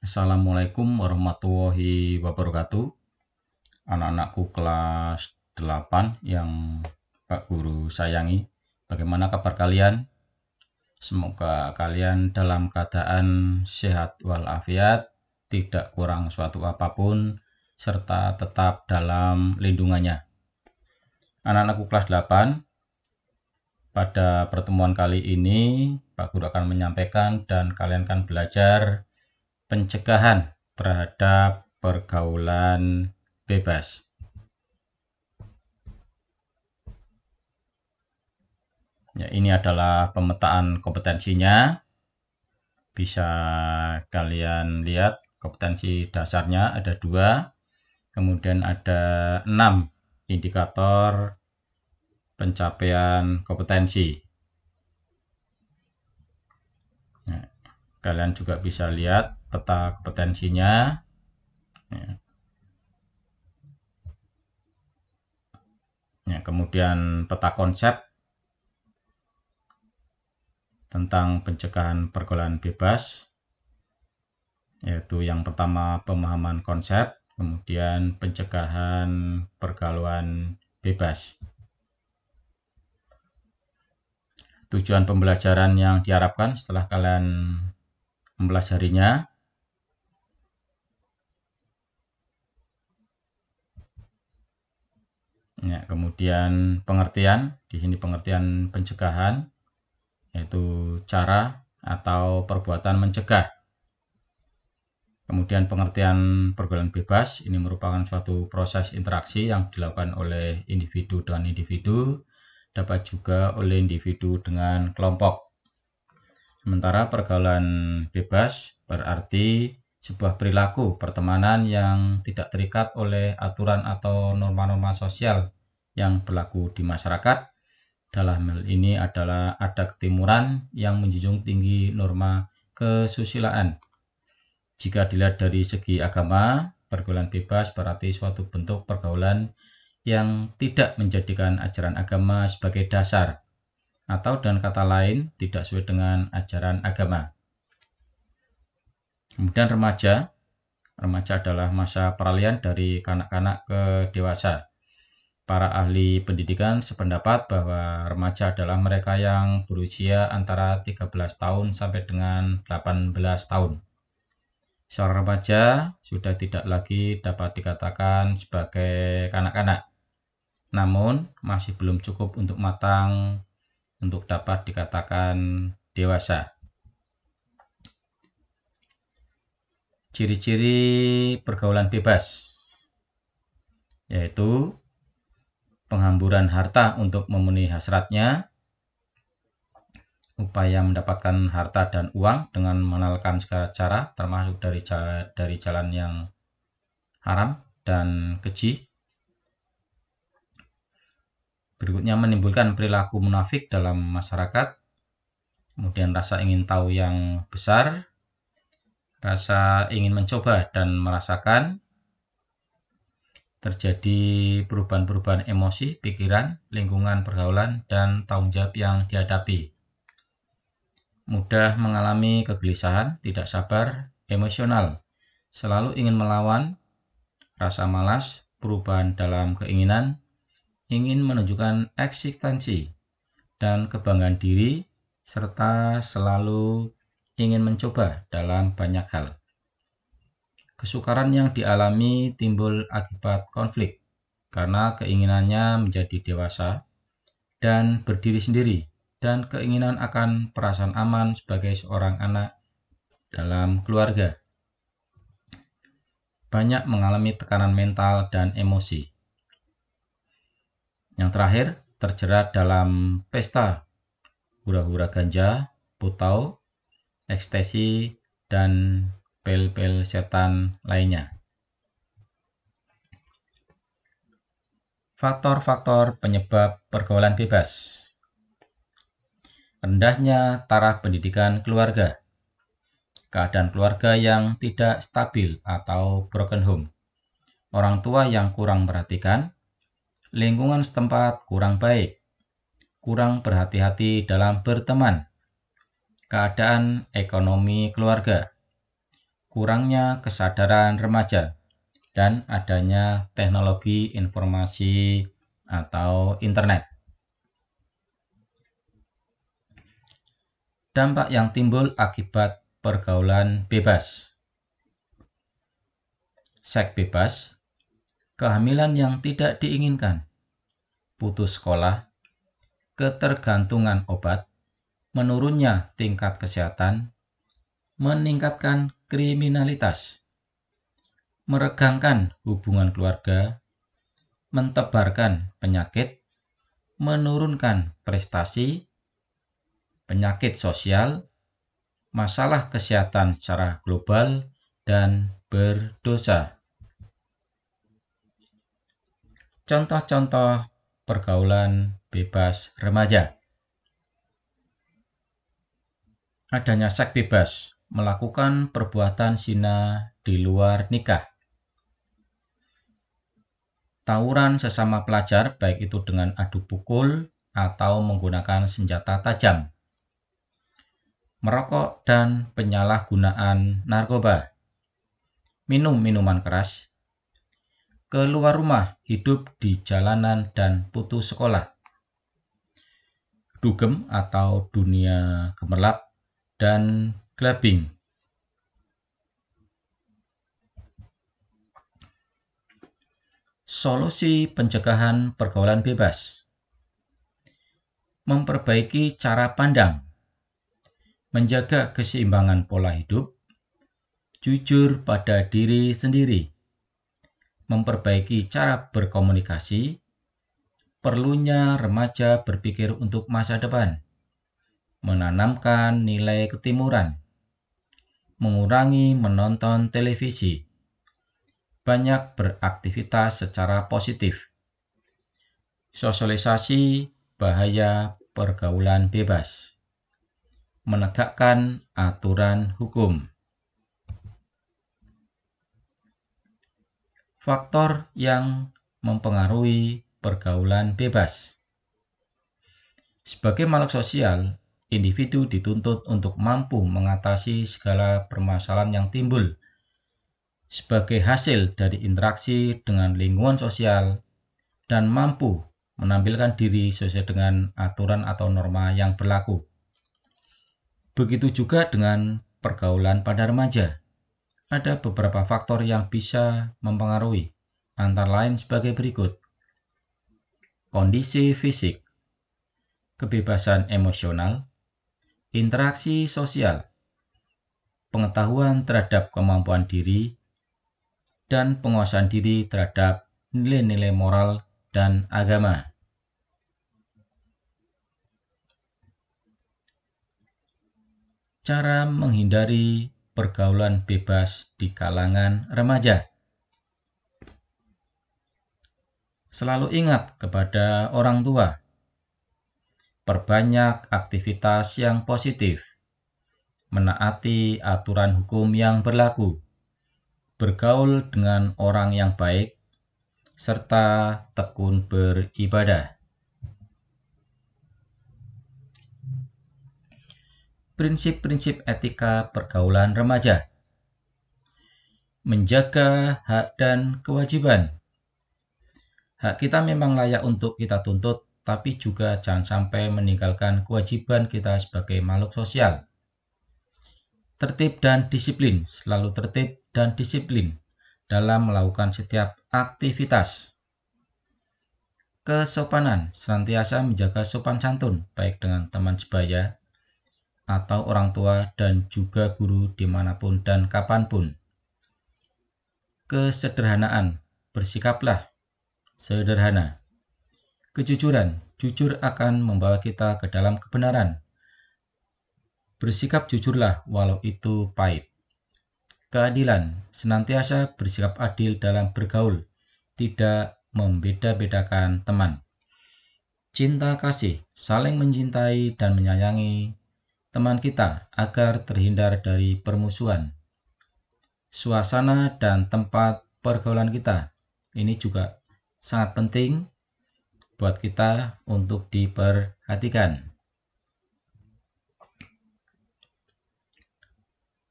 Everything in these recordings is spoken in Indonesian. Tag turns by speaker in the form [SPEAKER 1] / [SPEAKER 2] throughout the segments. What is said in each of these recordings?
[SPEAKER 1] Assalamualaikum warahmatullahi wabarakatuh. Anak-anakku kelas 8 yang Pak Guru sayangi. Bagaimana kabar kalian? Semoga kalian dalam keadaan sehat walafiat, tidak kurang suatu apapun, serta tetap dalam lindungannya. Anak-anakku kelas 8, pada pertemuan kali ini Pak Guru akan menyampaikan dan kalian akan belajar pencegahan terhadap pergaulan bebas. Ya, ini adalah pemetaan kompetensinya. Bisa kalian lihat kompetensi dasarnya ada 2, kemudian ada 6 indikator pencapaian kompetensi. Nah, kalian juga bisa lihat peta kompetensinya. Ya, kemudian peta konsep tentang pencegahan pergaulan bebas, yaitu yang pertama pemahaman konsep, kemudian pencegahan pergaulan bebas. Tujuan pembelajaran yang diharapkan setelah kalian mempelajarinya, ya, kemudian pengertian, di sini pengertian pencegahan, yaitu cara atau perbuatan mencegah. Kemudian pengertian pergaulan bebas, ini merupakan suatu proses interaksi yang dilakukan oleh individu dengan individu, dapat juga oleh individu dengan kelompok. Sementara pergaulan bebas berarti sebuah perilaku pertemanan yang tidak terikat oleh aturan atau norma-norma sosial yang berlaku di masyarakat. Dalam hal ini adalah adat ketimuran yang menjunjung tinggi norma kesusilaan. Jika dilihat dari segi agama, pergaulan bebas berarti suatu bentuk pergaulan yang tidak menjadikan ajaran agama sebagai dasar, atau dengan kata lain tidak sesuai dengan ajaran agama. Kemudian remaja adalah masa peralihan dari kanak-kanak ke dewasa. Para ahli pendidikan sependapat bahwa remaja adalah mereka yang berusia antara 13 tahun sampai dengan 18 tahun. Seorang remaja sudah tidak lagi dapat dikatakan sebagai kanak-kanak, namun masih belum cukup untuk matang untuk dapat dikatakan dewasa. Ciri-ciri pergaulan bebas, yaitu penghamburan harta untuk memenuhi hasratnya, upaya mendapatkan harta dan uang dengan mengenalkan segala cara, termasuk dari jalan yang haram dan keji. Berikutnya menimbulkan perilaku munafik dalam masyarakat, kemudian rasa ingin tahu yang besar, rasa ingin mencoba dan merasakan, terjadi perubahan-perubahan emosi, pikiran, lingkungan pergaulan, dan tanggung jawab yang dihadapi. Mudah mengalami kegelisahan, tidak sabar, emosional, selalu ingin melawan, rasa malas, perubahan dalam keinginan, ingin menunjukkan eksistensi dan kebanggaan diri, serta selalu ingin mencoba dalam banyak hal. Kesukaran yang dialami timbul akibat konflik karena keinginannya menjadi dewasa dan berdiri sendiri, dan keinginan akan perasaan aman sebagai seorang anak dalam keluarga. Banyak mengalami tekanan mental dan emosi. Yang terakhir, terjerat dalam pesta, hura-hura ganja, putau, ekstasi, dan pil-pil setan lainnya. Faktor-faktor penyebab pergaulan bebas. Rendahnya taraf pendidikan keluarga, keadaan keluarga yang tidak stabil atau broken home, orang tua yang kurang perhatikan, lingkungan setempat kurang baik, kurang berhati-hati dalam berteman, keadaan ekonomi keluarga, kurangnya kesadaran remaja, dan adanya teknologi informasi atau internet. Dampak yang timbul akibat pergaulan bebas. Seks bebas, kehamilan yang tidak diinginkan, putus sekolah, ketergantungan obat, menurunnya tingkat kesehatan, meningkatkan kriminalitas, meregangkan hubungan keluarga, mentebarkan penyakit, menurunkan prestasi, penyakit sosial, masalah kesehatan secara global, dan berdosa. Contoh-contoh pergaulan bebas remaja. Adanya seks bebas, melakukan perbuatan zina di luar nikah. Tawuran sesama pelajar, baik itu dengan adu pukul atau menggunakan senjata tajam. Merokok dan penyalahgunaan narkoba. Minum minuman keras. Keluar rumah, hidup di jalanan dan putus sekolah. Dugem atau dunia gemerlap dan clubbing. Solusi pencegahan pergaulan bebas. Memperbaiki cara pandang. Menjaga keseimbangan pola hidup. Jujur pada diri sendiri. Memperbaiki cara berkomunikasi. Perlunya remaja berpikir untuk masa depan. Menanamkan nilai ketimuran. Mengurangi menonton televisi. Banyak beraktivitas secara positif. Sosialisasi bahaya pergaulan bebas. Menegakkan aturan hukum. Faktor yang mempengaruhi pergaulan bebas. Sebagai makhluk sosial, individu dituntut untuk mampu mengatasi segala permasalahan yang timbul sebagai hasil dari interaksi dengan lingkungan sosial dan mampu menampilkan diri sesuai dengan aturan atau norma yang berlaku. Begitu juga dengan pergaulan pada remaja. Ada beberapa faktor yang bisa mempengaruhi, antara lain sebagai berikut. Kondisi fisik, kebebasan emosional, interaksi sosial, pengetahuan terhadap kemampuan diri, dan penguasaan diri terhadap nilai-nilai moral dan agama. Cara menghindari pergaulan bebas di kalangan remaja. Selalu ingat kepada orang tua. Perbanyak aktivitas yang positif. Menaati aturan hukum yang berlaku. Bergaul dengan orang yang baik, serta tekun beribadah. Prinsip-prinsip etika pergaulan remaja. Menjaga hak dan kewajiban. Hak kita memang layak untuk kita tuntut, tapi juga jangan sampai meninggalkan kewajiban kita sebagai makhluk sosial. Tertib dan disiplin, selalu tertib dan disiplin dalam melakukan setiap aktivitas. Kesopanan, senantiasa menjaga sopan santun, baik dengan teman sebaya, atau orang tua dan juga guru dimanapun dan kapanpun. Kesederhanaan, bersikaplah sederhana. Kejujuran, jujur akan membawa kita ke dalam kebenaran. Bersikap jujurlah walau itu pahit. Keadilan, senantiasa bersikap adil dalam bergaul, tidak membeda-bedakan teman. Cinta kasih, saling mencintai dan menyayangi teman kita agar terhindar dari permusuhan. Suasana dan tempat pergaulan kita, ini juga sangat penting buat kita untuk diperhatikan.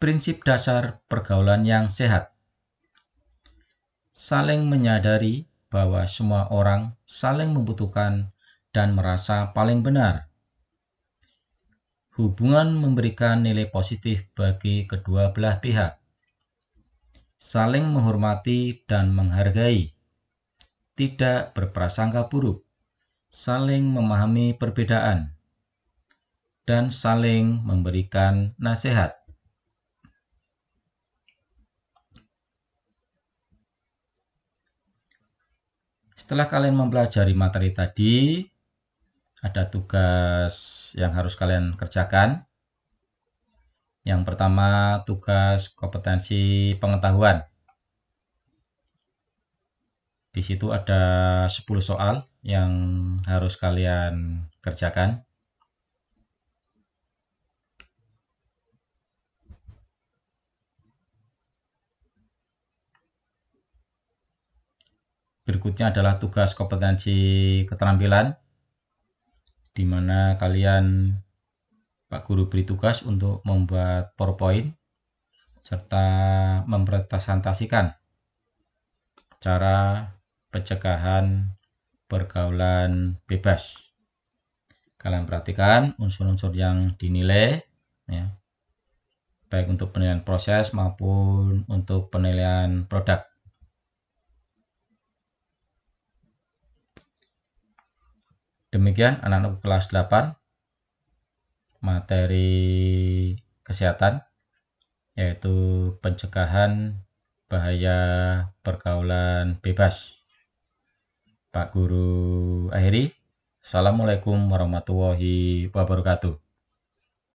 [SPEAKER 1] Prinsip dasar pergaulan yang sehat. Saling menyadari bahwa semua orang saling membutuhkan dan merasa paling benar. Hubungan memberikan nilai positif bagi kedua belah pihak. Saling menghormati dan menghargai. Tidak berprasangka buruk. Saling memahami perbedaan. Dan saling memberikan nasihat. Setelah kalian mempelajari materi tadi, ada tugas yang harus kalian kerjakan. Yang pertama, tugas kompetensi pengetahuan. Di situ ada 10 soal yang harus kalian kerjakan. Berikutnya adalah tugas kompetensi keterampilan, di mana kalian Pak Guru beri tugas untuk membuat PowerPoint serta mempresentasikan cara pencegahan pergaulan bebas. Kalian perhatikan unsur-unsur yang dinilai, ya, baik untuk penilaian proses maupun untuk penilaian produk. Demikian anak-anak kelas 8 materi kesehatan, yaitu pencegahan bahaya pergaulan bebas. Pak Guru akhiri. Assalamualaikum warahmatullahi wabarakatuh.